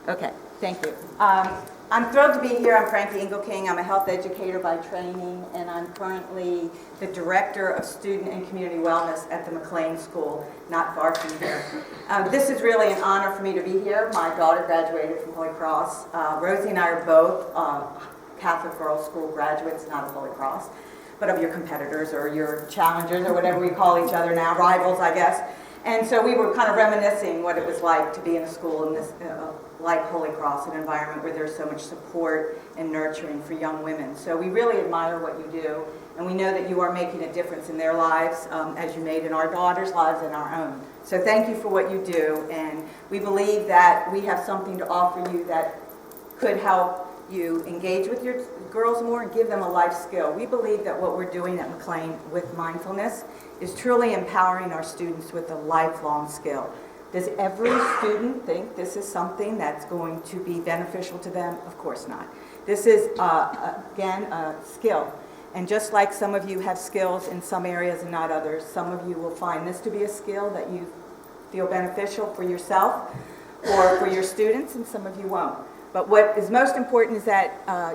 Okay, thank you. I'm thrilled to be here. I'm Frankie Engelking. I'm a health educator by training, and I'm currently the Director of Student and Community Wellness at the McLean School, not far from here. This is really an honor for me to be here. My daughter graduated from Holy Cross. Rosie and I are both Catholic Girls School graduates, not of Holy Cross, but of your competitors or your challengers or whatever we call each other now, rivals, I guess. And so we were kind of reminiscing what it was like to be in a school in this, like Holy Cross, an environment where there's so much support and nurturing for young women. So we really admire what you do, and we know that you are making a difference in their lives, as you made in our daughters' lives and our own. So thank you for what you do, and we believe that we have something to offer you that could help you engage with your girls more and give them a life skill. We believe that what we're doing at McLean with mindfulness is truly empowering our students with a lifelong skill. Does every student think this is something that's going to be beneficial to them? Of course not. This is, again, a skill. And just like some of you have skills in some areas and not others, some of you will find this to be a skill that you feel beneficial for yourself or for your students, and some of you won't. But what is most important is that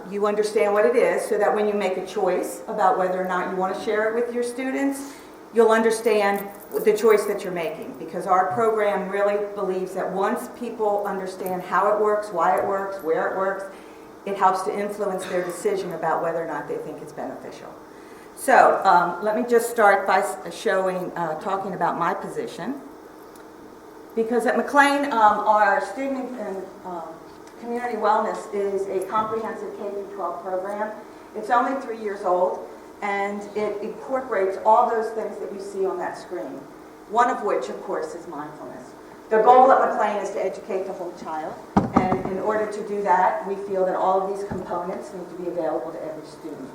you understand what it is, so that when you make a choice about whether or not you want to share it with your students, you'll understand the choice that you're making. Because our program really believes that once people understand how it works, why it works, where it works, it helps to influence their decision about whether or not they think it's beneficial. So let me just start by talking about my position. Because at McLean, our student and Community Wellness is a comprehensive K-12 program. It's only 3 years old, and it incorporates all those things that you see on that screen, one of which, of course, is mindfulness. The goal at McLean is to educate the whole child, and in order to do that, we feel that all of these components need to be available to every student.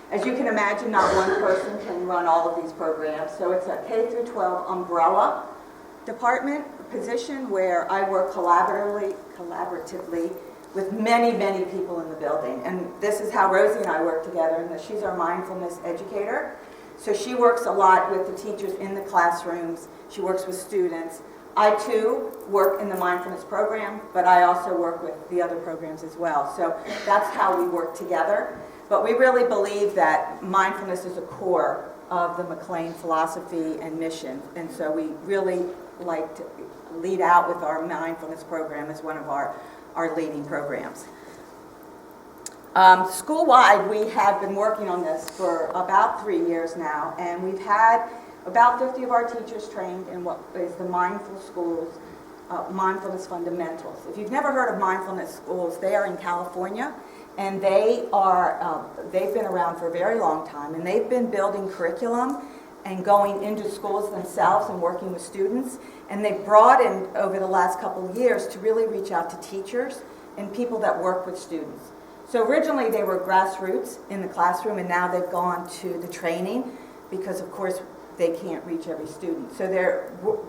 As you can imagine, not one person can run all of these programs, so it's a K-12 umbrella department position where I work collaboratively with many, many people in the building. And this is how Rosie and I work together, and she's our mindfulness educator. So she works a lot with the teachers in the classrooms. She works with students. I, too, work in the mindfulness program, but I also work with the other programs as well. So that's how we work together. But we really believe that mindfulness is a core of the McLean philosophy and mission. And so we really like to lead out with our mindfulness program as one of our leading programs. School-wide, we have been working on this for about 3 years now, and we've had about 50 of our teachers trained in what is the Mindful Schools Mindfulness Fundamentals. If you've never heard of mindfulness schools, they are in California, and they've been around for a very long time, and they've been building curriculum and going into schools themselves and working with students. And they've broadened over the last couple of years to really reach out to teachers and people that work with students. So originally they were grassroots in the classroom, and now they've gone to the training because, of course, they can't reach every student. So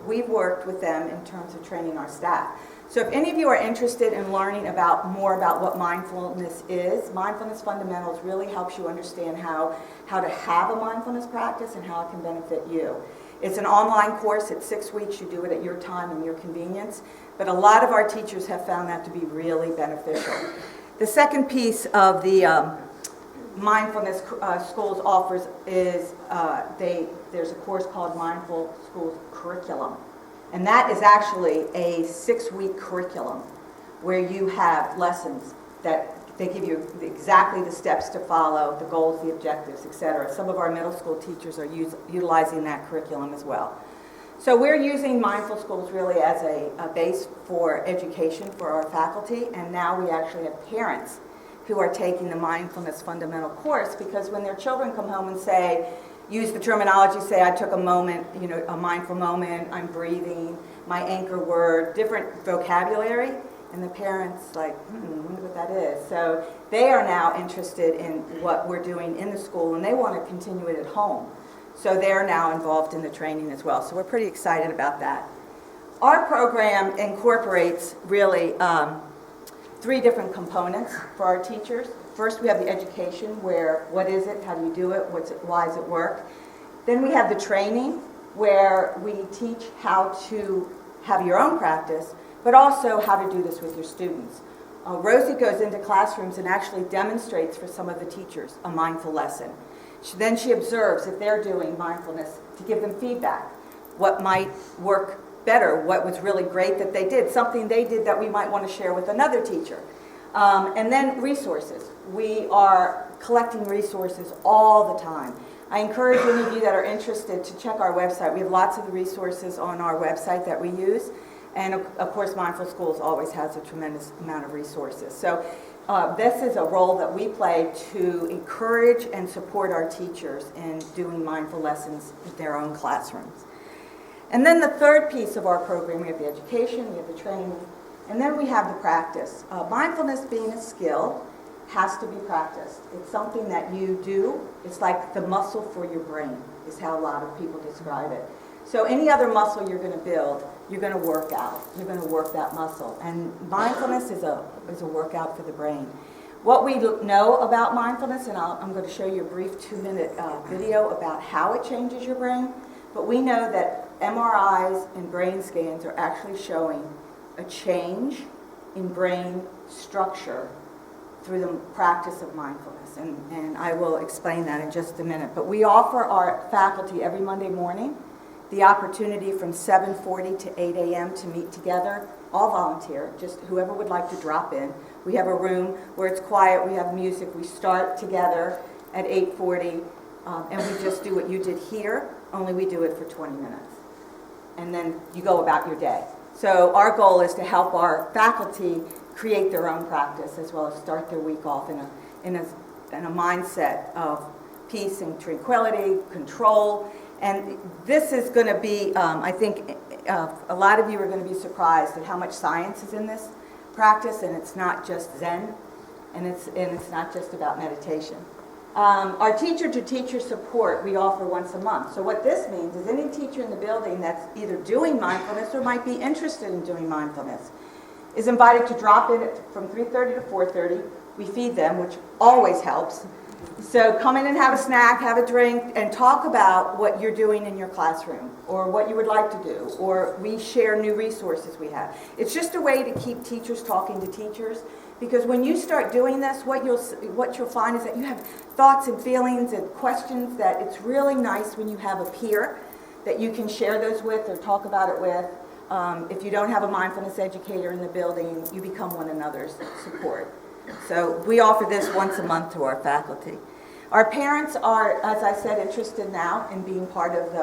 we've worked with them in terms of training our staff. So if any of you are interested in learning more about what mindfulness is, Mindfulness Fundamentals really helps you understand how to have a mindfulness practice and how it can benefit you. It's an online course. It's 6 weeks. You do it at your time and your convenience. But a lot of our teachers have found that to be really beneficial. The second piece of the Mindfulness Schools offers is there's a course called Mindful Schools Curriculum. And that is actually a 6-week curriculum where you have lessons that they give you exactly the steps to follow, the goals, the objectives, etc. Some of our middle school teachers are utilizing that curriculum as well. So we're using Mindful Schools really as a base for education for our faculty, and now we actually have parents who are taking the Mindfulness Fundamental course, because when their children come home and use the terminology, say, I took a moment, a mindful moment, I'm breathing, my anchor word, different vocabulary, and the parents I wonder what that is. So they are now interested in what we're doing in the school, and they want to continue it at home. So they're now involved in the training as well. So we're pretty excited about that. Our program incorporates really 3 different components for our teachers. First, we have the education, where what is it, how do you do it, why does it work? Then we have the training, where we teach how to have your own practice, but also how to do this with your students. Rosie goes into classrooms and actually demonstrates for some of the teachers a mindful lesson. Then she observes if they're doing mindfulness to give them feedback. What might work better, what was really great that they did, something they did that we might want to share with another teacher. And then resources. We are collecting resources all the time. I encourage any of you that are interested to check our website. We have lots of the resources on our website that we use. And of course, Mindful Schools always has a tremendous amount of resources. So this is a role that we play to encourage and support our teachers in doing mindful lessons in their own classrooms. And then the third piece of our program, we have the education, we have the training, and then we have the practice. Mindfulness being a skill has to be practiced. It's something that you do. It's like the muscle for your brain, is how a lot of people describe it. So any other muscle you're going to build, you're going to work out. You're going to work that muscle. And mindfulness is a workout for the brain. What we know about mindfulness, and I'm going to show you a brief 2-minute video about how it changes your brain, but we know that MRIs and brain scans are actually showing a change in brain structure through the practice of mindfulness. And I will explain that in just a minute. But we offer our faculty every Monday morning the opportunity from 7:40 to 8 a.m. to meet together, all volunteer, just whoever would like to drop in. We have a room where it's quiet, we have music, we start together at 8:40, and we just do what you did here, only we do it for 20 minutes. And then you go about your day. So our goal is to help our faculty create their own practice as well as start their week off in a mindset of peace and tranquility, control. And this is going to be, I think, a lot of you are going to be surprised at how much science is in this practice, and it's not just Zen, and it's not just about meditation. Our teacher-to-teacher support we offer once a month. So what this means is any teacher in the building that's either doing mindfulness or might be interested in doing mindfulness is invited to drop in from 3:30 to 4:30. We feed them, which always helps. So come in and have a snack, have a drink, and talk about what you're doing in your classroom or what you would like to do, or we share new resources we have. It's just a way to keep teachers talking to teachers, because when you start doing this, what you'll find is that you have thoughts and feelings and questions that it's really nice when you have a peer that you can share those with or talk about it with. If you don't have a mindfulness educator in the building, you become one another's support. So we offer this once a month to our faculty. Our parents are, as I said, interested now in being part of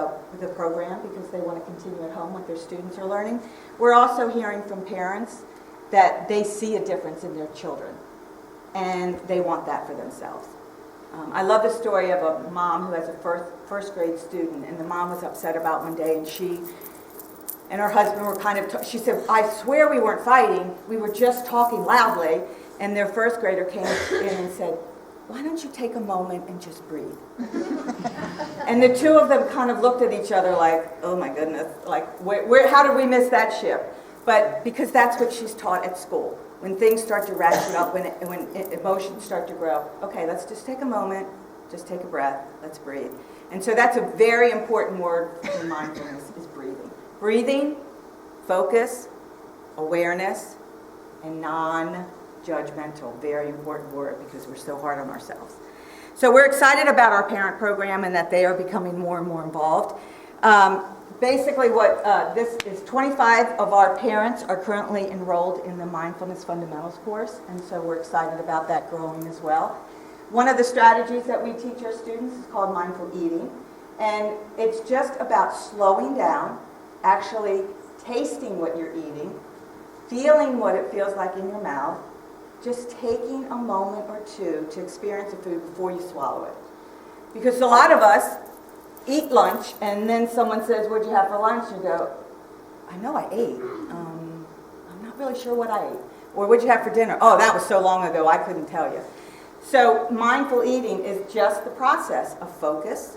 the program because they want to continue at home what their students are learning. We're also hearing from parents that they see a difference in their children, and they want that for themselves. I love the story of a mom who has a first grade student, and the mom was upset about one day, and she and her husband were kind of, she said, I swear we weren't fighting, we were just talking loudly. And their first grader came in and said, why don't you take a moment and just breathe? And the two of them kind of looked at each other like, oh my goodness, like how did we miss that ship? But because that's what she's taught at school. When things start to ratchet up, when emotions start to grow, okay, let's just take a moment, just take a breath, let's breathe. And so that's a very important word in mindfulness, is breathing. Breathing, focus, awareness, and non-judgmental. Very important word because we're so hard on ourselves. So we're excited about our parent program and that they are becoming more and more involved. Basically what this is, 25 of our parents are currently enrolled in the Mindfulness Fundamentals course, and so we're excited about that growing as well. One of the strategies that we teach our students is called mindful eating, and it's just about slowing down, actually tasting what you're eating, feeling what it feels like in your mouth, just taking a moment or two to experience the food before you swallow it. Because a lot of us eat lunch and then someone says, what'd you have for lunch? You go, I know I ate. I'm not really sure what I ate. Or what'd you have for dinner? Oh, that was so long ago, I couldn't tell you. So mindful eating is just the process of focus,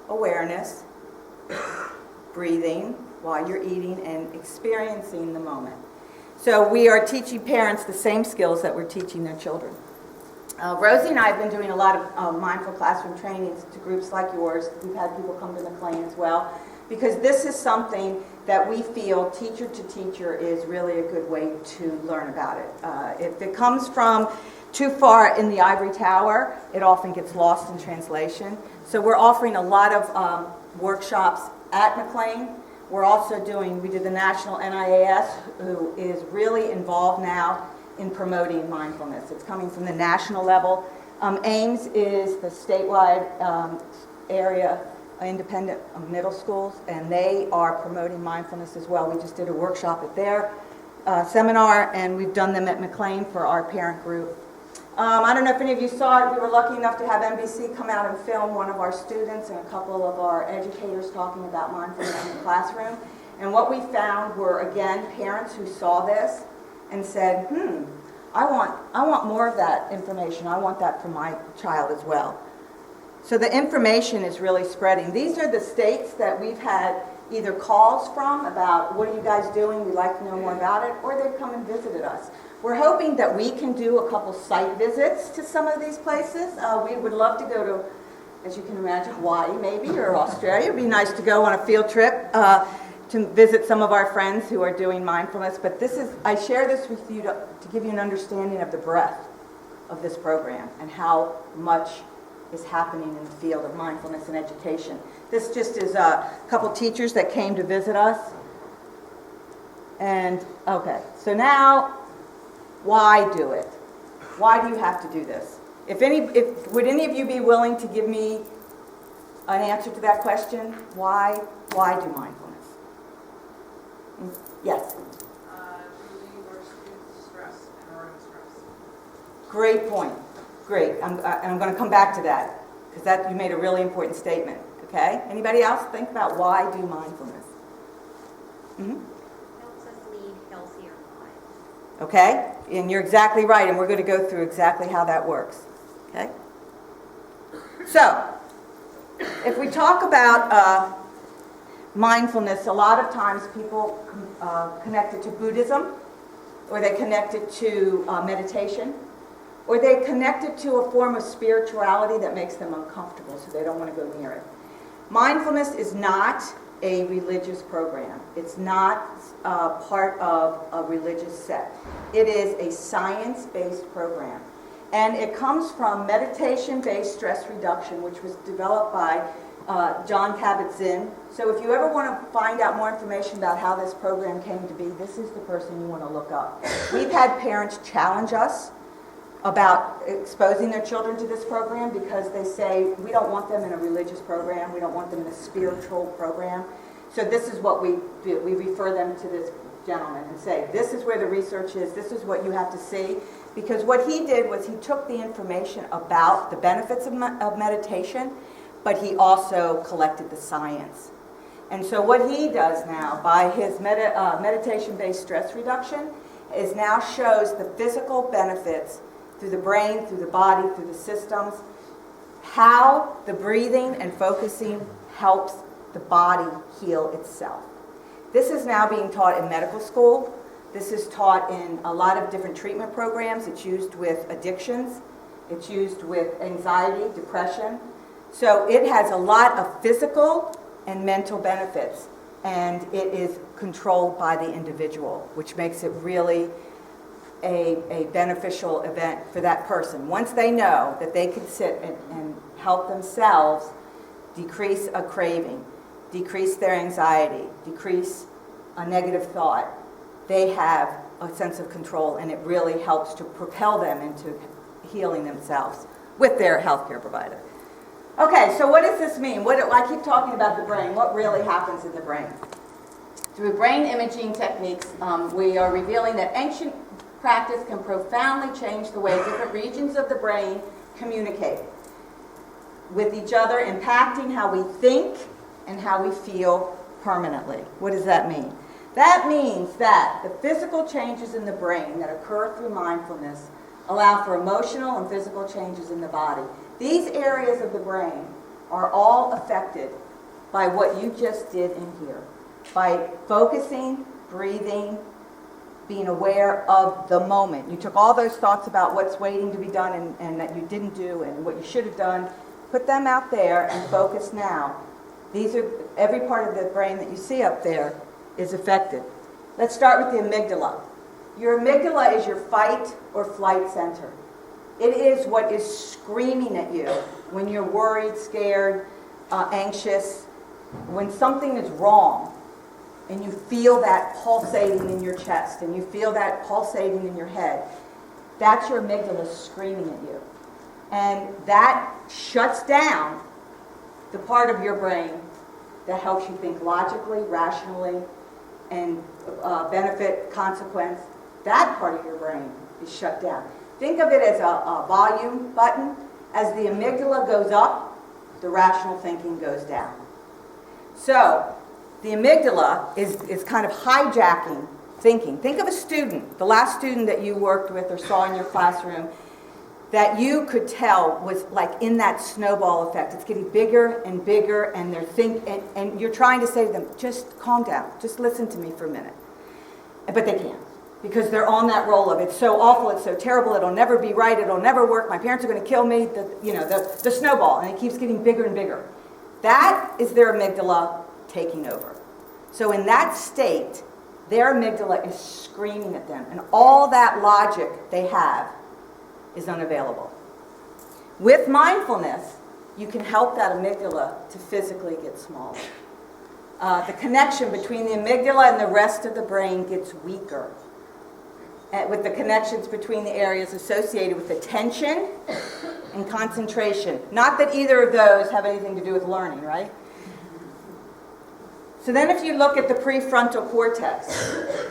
awareness, breathing while you're eating, and experiencing the moment. So we are teaching parents the same skills that we're teaching their children. Rosie and I have been doing a lot of mindful classroom trainings to groups like yours. We've had people come to McLean as well, because this is something that we feel teacher to teacher is really a good way to learn about it. If it comes from too far in the ivory tower, it often gets lost in translation. So we're offering a lot of workshops at McLean. We're also we did the National NIAS, who is really involved now in promoting mindfulness. It's coming from the national level. AIMS is the statewide area independent middle schools, and they are promoting mindfulness as well. We just did a workshop at their seminar, and we've done them at McLean for our parent group. I don't know if any of you saw it. We were lucky enough to have NBC come out and film one of our students and a couple of our educators talking about mindfulness in the classroom. And what we found were, again, parents who saw this and said, I want more of that information. I want that for my child as well. So the information is really spreading. These are the states that we've had either calls from about, what are you guys doing? We'd like to know more about it, or they've come and visited us. We're hoping that we can do a couple site visits to some of these places. We would love to go to, as you can imagine, Hawaii maybe, or Australia. It would be nice to go on a field trip to visit some of our friends who are doing mindfulness. But I share this with you to give you an understanding of the breadth of this program and how much is happening in the field of mindfulness and education. This just is a couple teachers that came to visit us. And, okay, so now, why do it? Why do you have to do this? Would any of you be willing to give me an answer to that question? Why do mindfulness? Yes? To relieve our students' stress and our own stress. Great point. Great. I'm going to come back to that, because you made a really important statement. Okay? Anybody else think about why do mindfulness? Helps us lead healthier lives. Okay? And you're exactly right, and we're going to go through exactly how that works. Okay? So, if we talk about mindfulness, a lot of times people connect it to Buddhism, or they connect it to meditation, or they connect it to a form of spirituality that makes them uncomfortable, so they don't want to go near it. Mindfulness is not a religious program. It's not part of a religious sect. It is a science-based program. And it comes from meditation-based stress reduction, which was developed by John Kabat-Zinn. So if you ever want to find out more information about how this program came to be, this is the person you want to look up. We've had parents challenge us about exposing their children to this program because they say, we don't want them in a religious program, we don't want them in a spiritual program. So this is what we do. We refer them to this gentleman and say, this is where the research is, this is what you have to see. Because what he did was he took the information about the benefits of meditation, but he also collected the science. And so what he does now, by his meditation-based stress reduction, is now shows the physical benefits through the brain, through the body, through the systems, how the breathing and focusing helps the body heal itself. This is now being taught in medical school. This is taught in a lot of different treatment programs. It's used with addictions. It's used with anxiety, depression. So it has a lot of physical and mental benefits, and it is controlled by the individual, which makes it really a beneficial event for that person. Once they know that they can sit and help themselves decrease a craving, decrease their anxiety, decrease a negative thought, they have a sense of control, and it really helps to propel them into healing themselves with their healthcare provider. Okay, so what does this mean? I keep talking about the brain. What really happens in the brain? Through brain imaging techniques, we are revealing that ancient practice can profoundly change the way different regions of the brain communicate with each other, impacting how we think and how we feel permanently. What does that mean? That means that the physical changes in the brain that occur through mindfulness allow for emotional and physical changes in the body. These areas of the brain are all affected by what you just did in here. By focusing, breathing, being aware of the moment. You took all those thoughts about what's waiting to be done and that you didn't do and what you should have done, put them out there and focus now. These are every part of the brain that you see up there is affected. Let's start with the amygdala. Your amygdala is your fight or flight center. It is what is screaming at you when you're worried, scared, anxious, when something is wrong, and you feel that pulsating in your chest, and you feel that pulsating in your head. That's your amygdala screaming at you. And that shuts down the part of your brain that helps you think logically, rationally, and benefit, consequence. That part of your brain is shut down. Think of it as a volume button. As the amygdala goes up, the rational thinking goes down. So, the amygdala is kind of hijacking thinking. Think of a student, the last student that you worked with or saw in your classroom, that you could tell was like in that snowball effect. It's getting bigger and bigger, and and you're trying to say to them, just calm down, just listen to me for a minute. But they can't, because they're on that roll of it's so awful, it's so terrible, it'll never be right, it'll never work, my parents are going to kill me, the snowball, and it keeps getting bigger and bigger. That is their amygdala taking over. So in that state, their amygdala is screaming at them, and all that logic they have is unavailable. With mindfulness, you can help that amygdala to physically get smaller. The connection between the amygdala and the rest of the brain gets weaker, with the connections between the areas associated with attention and concentration. Not that either of those have anything to do with learning, right? So then if you look at the prefrontal cortex,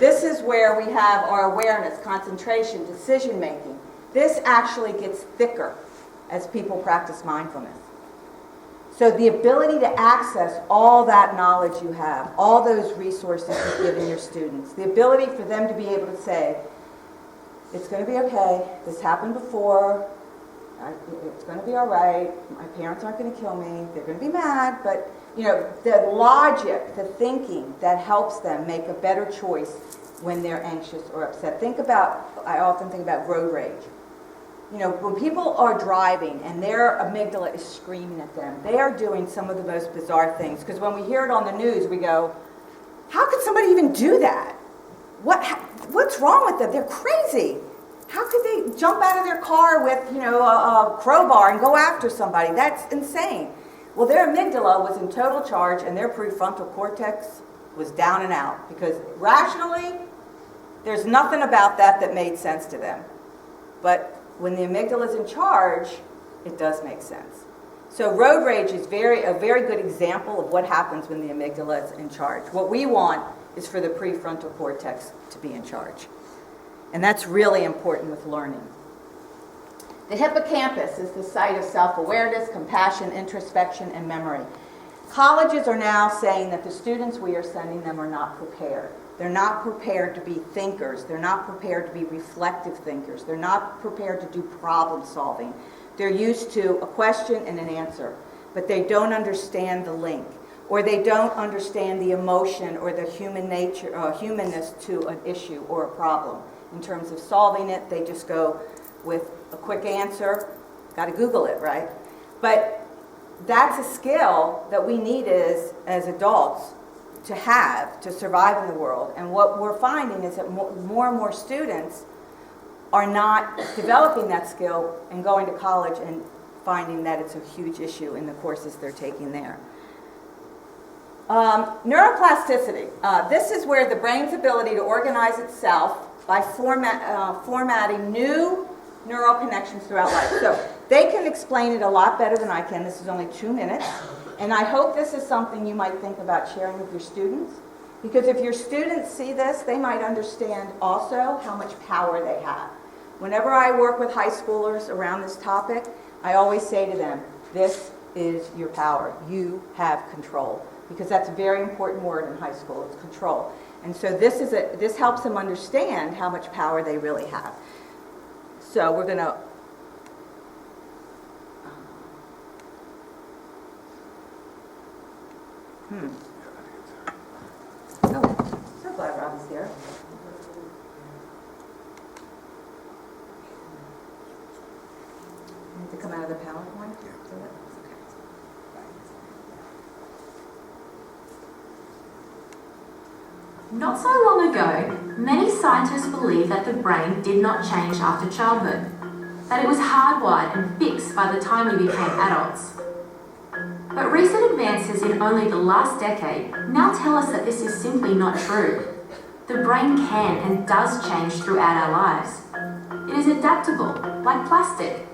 this is where we have our awareness, concentration, decision making. This actually gets thicker as people practice mindfulness. So the ability to access all that knowledge you have, all those resources you've given your students, the ability for them to be able to say, it's going to be okay, this happened before, it's going to be all right, my parents aren't going to kill me, they're going to be mad, but the logic, the thinking that helps them make a better choice when they're anxious or upset. I often think about road rage. When people are driving and their amygdala is screaming at them, they are doing some of the most bizarre things. Because when we hear it on the news, we go, how could somebody even do that? What's wrong with them? They're crazy. How could they jump out of their car with, a crowbar and go after somebody? That's insane. Well, their amygdala was in total charge and their prefrontal cortex was down and out. Because rationally, there's nothing about that made sense to them. But when the amygdala is in charge, it does make sense. So road rage is a very good example of what happens when the amygdala is in charge. What we want is for the prefrontal cortex to be in charge. And that's really important with learning. The hippocampus is the site of self-awareness, compassion, introspection, and memory. Colleges are now saying that the students we are sending them are not prepared. They're not prepared to be thinkers. They're not prepared to be reflective thinkers. They're not prepared to do problem solving. They're used to a question and an answer, but they don't understand the link, or they don't understand the emotion or the human nature, humanness to an issue or a problem. In terms of solving it, they just go with a quick answer. Got to Google it, right? But that's a skill that we need as adults to have to survive in the world. And what we're finding is that more and more students are not developing that skill and going to college and finding that it's a huge issue in the courses they're taking there. Neuroplasticity. This is where the brain's ability to organize itself by formatting new neural connections throughout life. So they can explain it a lot better than I can. This is only 2 minutes. And I hope this is something you might think about sharing with your students. Because if your students see this, they might understand also how much power they have. Whenever I work with high schoolers around this topic, I always say to them, this is your power. You have control. Because that's a very important word in high school, it's control. And so this helps them understand how much power they really have. So we're going to... Oh, so glad Robin's here. I need to come out of the PowerPoint? Yeah. Not so long ago, many scientists believed that the brain did not change after childhood, that it was hardwired and fixed by the time we became adults. But recent advances in only the last decade now tell us that this is simply not true. The brain can and does change throughout our lives. It is adaptable, like plastic.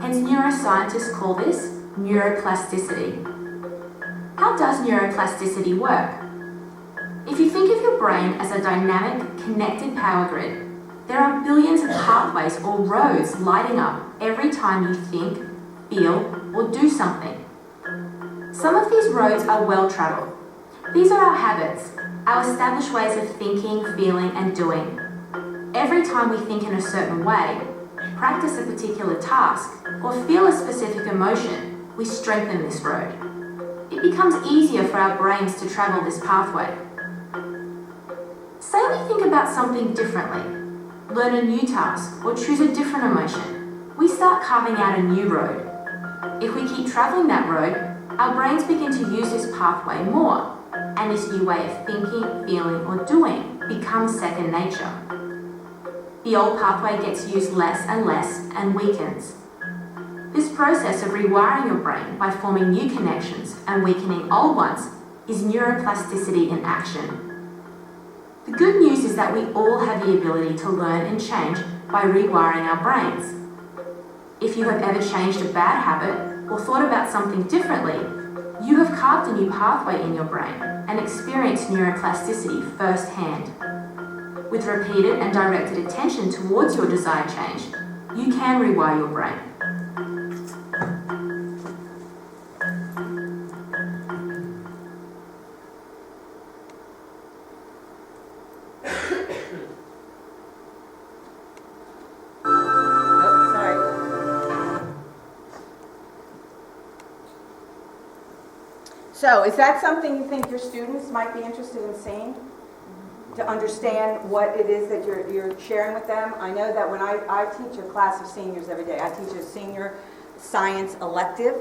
Hence neuroscientists call this neuroplasticity. How does neuroplasticity work? If you think of your brain as a dynamic, connected power grid, there are billions of pathways or roads lighting up every time you think, feel, or do something. Some of these roads are well-traveled. These are our habits, our established ways of thinking, feeling, and doing. Every time we think in a certain way, practice a particular task, or feel a specific emotion, we strengthen this road. It becomes easier for our brains to travel this pathway. Say we think about something differently, learn a new task, or choose a different emotion. We start carving out a new road. If we keep traveling that road, our brains begin to use this pathway more, and this new way of thinking, feeling, or doing becomes second nature. The old pathway gets used less and weakens. This process of rewiring your brain by forming new connections and weakening old ones is neuroplasticity in action. The good news is that we all have the ability to learn and change by rewiring our brains. If you have ever changed a bad habit or thought about something differently, you have carved a new pathway in your brain and experienced neuroplasticity firsthand. With repeated and directed attention towards your desired change, you can rewire your brain. So, is that something you think your students might be interested in seeing? To understand what it is that you're sharing with them? I know that when I teach a class of seniors every day, I teach a senior science elective.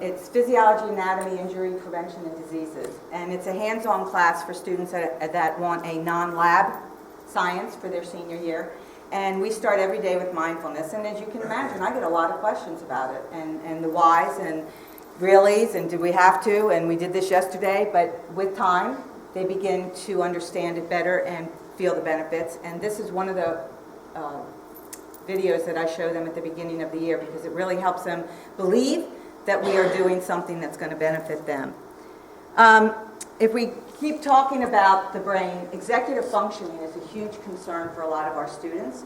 It's physiology, anatomy, injury, prevention, and diseases. And it's a hands-on class for students that want a non-lab science for their senior year. And we start every day with mindfulness. And as you can imagine, I get a lot of questions about it, and the whys and reallys, and do we have to, and we did this yesterday, but with time, they begin to understand it better and feel the benefits. And this is one of the videos that I show them at the beginning of the year because it really helps them believe that we are doing something that's going to benefit them. If we keep talking about the brain, executive functioning is a huge concern for a lot of our students.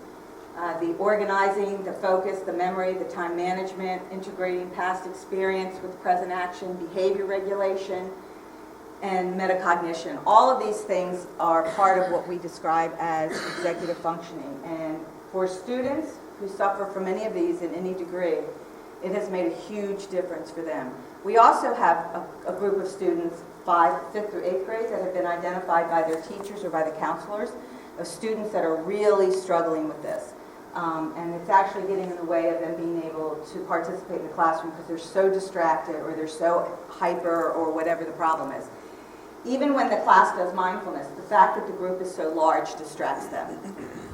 The organizing, the focus, the memory, the time management, integrating past experience with present action, behavior regulation, and metacognition. All of these things are part of what we describe as executive functioning. And for students who suffer from any of these in any degree, it has made a huge difference for them. We also have a group of students, 5th through 8th grade, that have been identified by their teachers or by the counselors, of students that are really struggling with this. And it's actually getting in the way of them being able to participate in the classroom because they're so distracted or they're so hyper or whatever the problem is. Even when the class does mindfulness, the fact that the group is so large distracts them.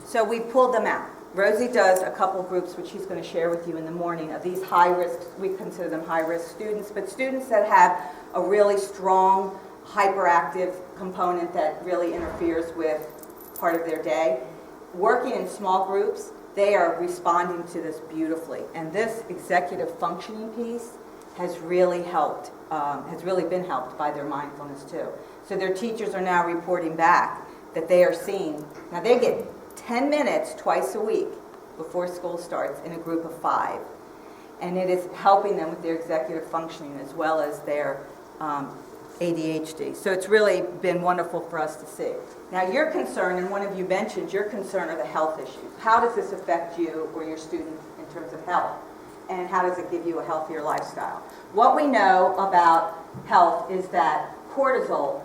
So we pulled them out. Rosie does a couple groups, which she's going to share with you in the morning, of these high-risk, we consider them high-risk students, but students that have a really strong, hyperactive component that really interferes with part of their day. Working in small groups, they are responding to this beautifully. And this executive functioning piece has really helped, has really been helped by their mindfulness too. So their teachers are now reporting back that they are seeing, now they get 10 minutes twice a week before school starts in a group of 5. And it is helping them with their executive functioning as well as their ADHD. So it's really been wonderful for us to see. Now your concern, and one of you mentioned your concern, are the health issues. How does this affect you or your students in terms of health? And how does it give you a healthier lifestyle? What we know about health is that cortisol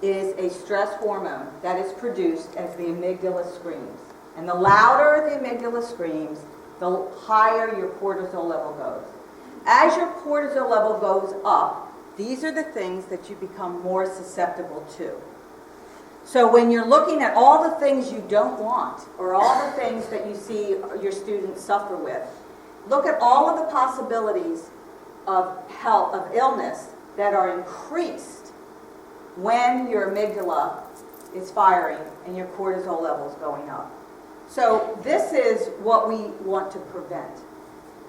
is a stress hormone that is produced as the amygdala screams. And the louder the amygdala screams, the higher your cortisol level goes. As your cortisol level goes up, these are the things that you become more susceptible to. So when you're looking at all the things you don't want, or all the things that you see your students suffer with, look at all of the possibilities of health, of illness that are increased when your amygdala is firing and your cortisol levels going up. So this is what we want to prevent.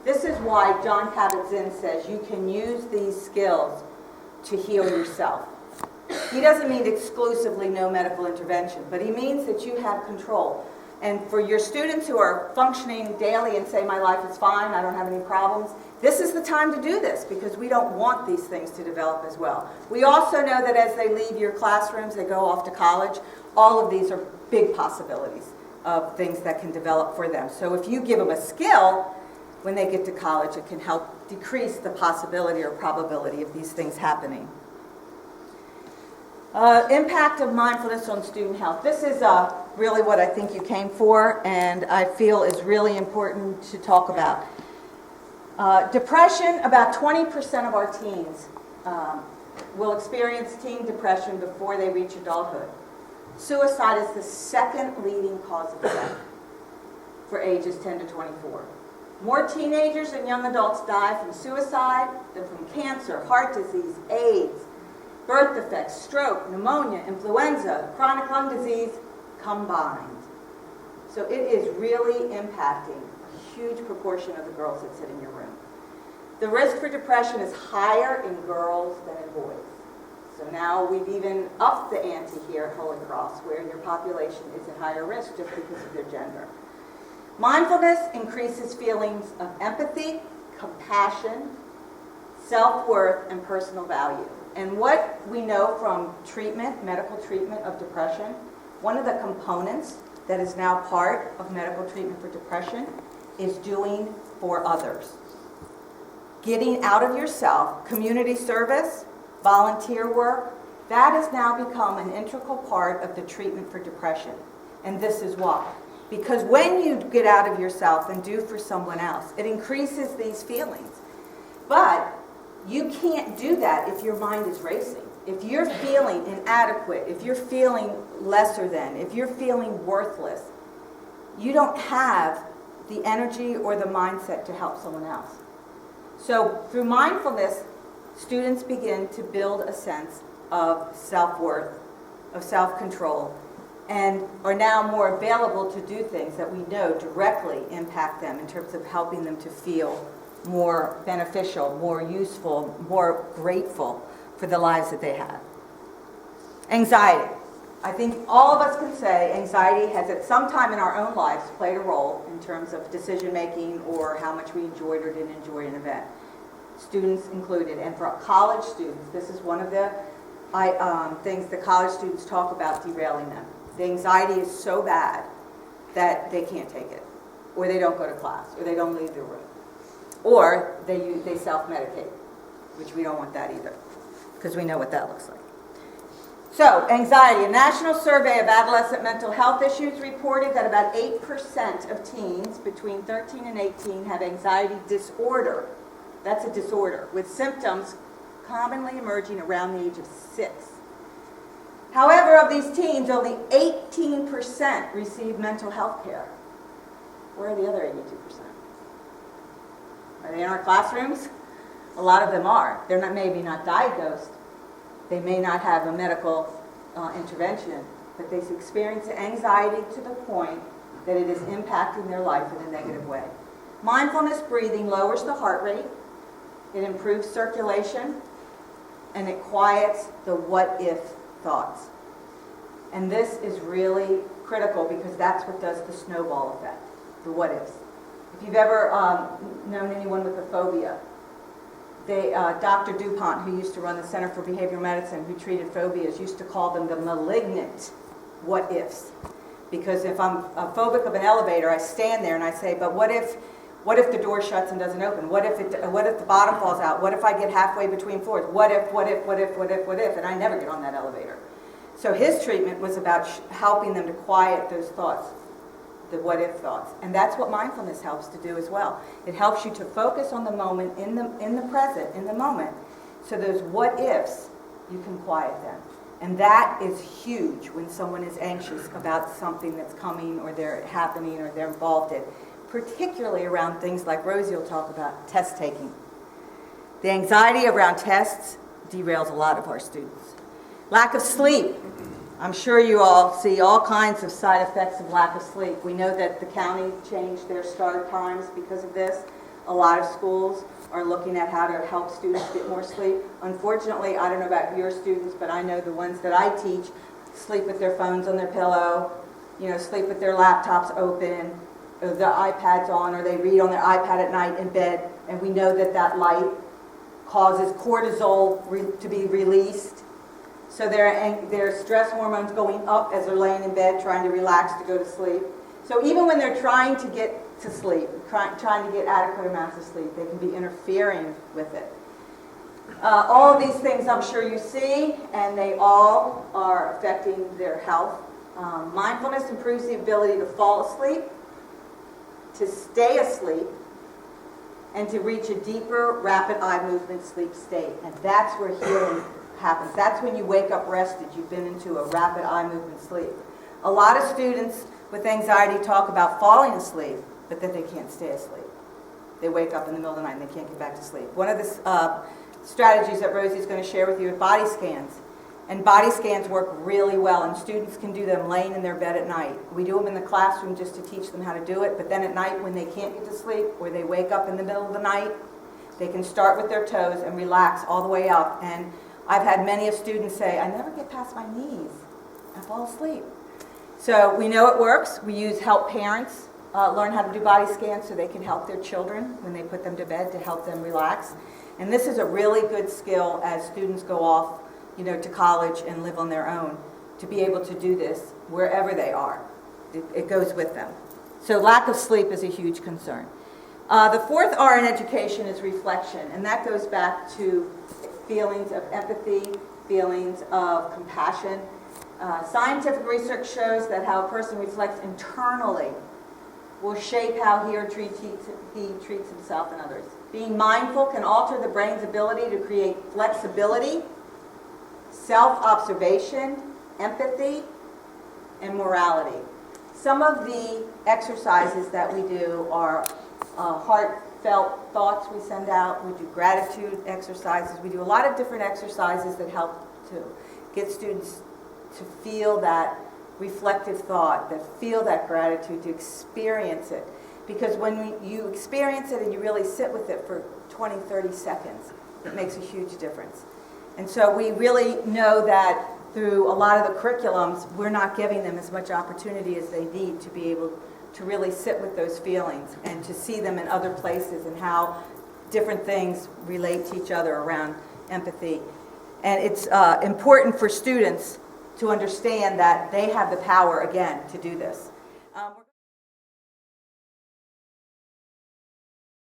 This is why John Kabat-Zinn says you can use these skills to heal yourself. He doesn't mean exclusively no medical intervention, but he means that you have control. And for your students who are functioning daily and say, my life is fine, I don't have any problems, this is the time to do this, because we don't want these things to develop as well. We also know that as they leave your classrooms, they go off to college, all of these are big possibilities of things that can develop for them. So if you give them a skill, when they get to college, it can help decrease the possibility or probability of these things happening. Impact of mindfulness on student health. This is really what I think you came for, and I feel is really important to talk about. Depression, about 20% of our teens will experience teen depression before they reach adulthood. Suicide is the second leading cause of death for ages 10 to 24. More teenagers and young adults die from suicide than from cancer, heart disease, AIDS, birth defects, stroke, pneumonia, influenza, chronic lung disease combined. So it is really impacting a huge proportion of the girls that sit in your room. The risk for depression is higher in girls than in boys. So now we've even upped the ante here at Holy Cross, where your population is at higher risk just because of their gender. Mindfulness increases feelings of empathy, compassion, self-worth, and personal value. And what we know from treatment, medical treatment of depression, one of the components that is now part of medical treatment for depression is doing for others. Getting out of yourself, community service, volunteer work, that has now become an integral part of the treatment for depression. And this is why. Because when you get out of yourself and do for someone else, it increases these feelings. But you can't do that if your mind is racing. If you're feeling inadequate, if you're feeling lesser than, if you're feeling worthless, you don't have the energy or the mindset to help someone else. So through mindfulness, students begin to build a sense of self-worth, of self-control, and are now more available to do things that we know directly impact them in terms of helping them to feel more beneficial, more useful, more grateful for the lives that they have. Anxiety. I think all of us can say anxiety has at some time in our own lives played a role in terms of decision making or how much we enjoyed or didn't enjoy an event. Students included. And for college students, this is one of the things that college students talk about derailing them. The anxiety is so bad that they can't take it, or they don't go to class, or they don't leave their room, or they self-medicate, which we don't want that either, because we know what that looks like. So, anxiety. A national survey of adolescent mental health issues reported that about 8% of teens between 13 and 18 have anxiety disorder. That's a disorder, with symptoms commonly emerging around the age of 6. However, of these teens, only 18% receive mental health care. Where are the other 82%? Are they in our classrooms? A lot of them are. They're maybe not diagnosed. They may not have a medical intervention, but they experience anxiety to the point that it is impacting their life in a negative way. Mindfulness breathing lowers the heart rate, it improves circulation, and it quiets the what-if thoughts. And this is really critical because that's what does the snowball effect, the what-ifs. If you've ever known anyone with a phobia, Dr. DuPont, who used to run the Center for Behavioral Medicine, who treated phobias, used to call them the malignant what-ifs. Because if I'm phobic of an elevator, I stand there and I say, but what if the door shuts and doesn't open? What if the bottom falls out? What if I get halfway between floors? What if? And I never get on that elevator. So his treatment was about helping them to quiet those thoughts, the what-if thoughts. And that's what mindfulness helps to do as well. It helps you to focus on the moment, in the present, in the moment. So those what-ifs, you can quiet them. And that is huge when someone is anxious about something that's coming or they're happening or they're involved in, particularly around things like Rosie will talk about, test taking. The anxiety around tests derails a lot of our students. Lack of sleep. I'm sure you all see all kinds of side effects of lack of sleep. We know that the county changed their start times because of this. A lot of schools are looking at how to help students get more sleep. Unfortunately, I don't know about your students, but I know the ones that I teach sleep with their phones on their pillow, sleep with their laptops open, or their iPads on, or they read on their iPad at night in bed, and we know that that light causes cortisol to be released. So their stress hormones going up as they're laying in bed trying to relax to go to sleep. So even when they're trying to get to sleep, trying to get adequate amounts of sleep, they can be interfering with it. All of these things I'm sure you see, and they all are affecting their health. Mindfulness improves the ability to fall asleep, to stay asleep, and to reach a deeper, rapid eye movement sleep state. And that's where healing happens. That's when you wake up rested. You've been into a rapid eye movement sleep. A lot of students with anxiety talk about falling asleep, but that they can't stay asleep. They wake up in the middle of the night and they can't get back to sleep. One of the strategies that Rosie's going to share with you is body scans. And body scans work really well, and students can do them laying in their bed at night. We do them in the classroom just to teach them how to do it, but then at night when they can't get to sleep or they wake up in the middle of the night, they can start with their toes and relax all the way up. And I've had many of students say, I never get past my knees. I fall asleep. So we know it works. We help parents learn how to do body scans so they can help their children when they put them to bed to help them relax. And this is a really good skill as students go off to college and live on their own, to be able to do this wherever they are. It goes with them. So lack of sleep is a huge concern. The fourth R in education is reflection, and that goes back to feelings of empathy, feelings of compassion. Scientific research shows that how a person reflects internally will shape how he or she treats himself and others. Being mindful can alter the brain's ability to create flexibility, self-observation, empathy, and morality. Some of the exercises that we do are heartfelt thoughts we send out. We do gratitude exercises. We do a lot of different exercises that help to get students to feel that reflective thought, that feel that gratitude, to experience it. Because when you experience it and you really sit with it for 20, 30 seconds, it makes a huge difference. And so we really know that through a lot of the curriculums, we're not giving them as much opportunity as they need to be able to really sit with those feelings and to see them in other places and how different things relate to each other around empathy. And it's important for students to understand that they have the power, again, to do this.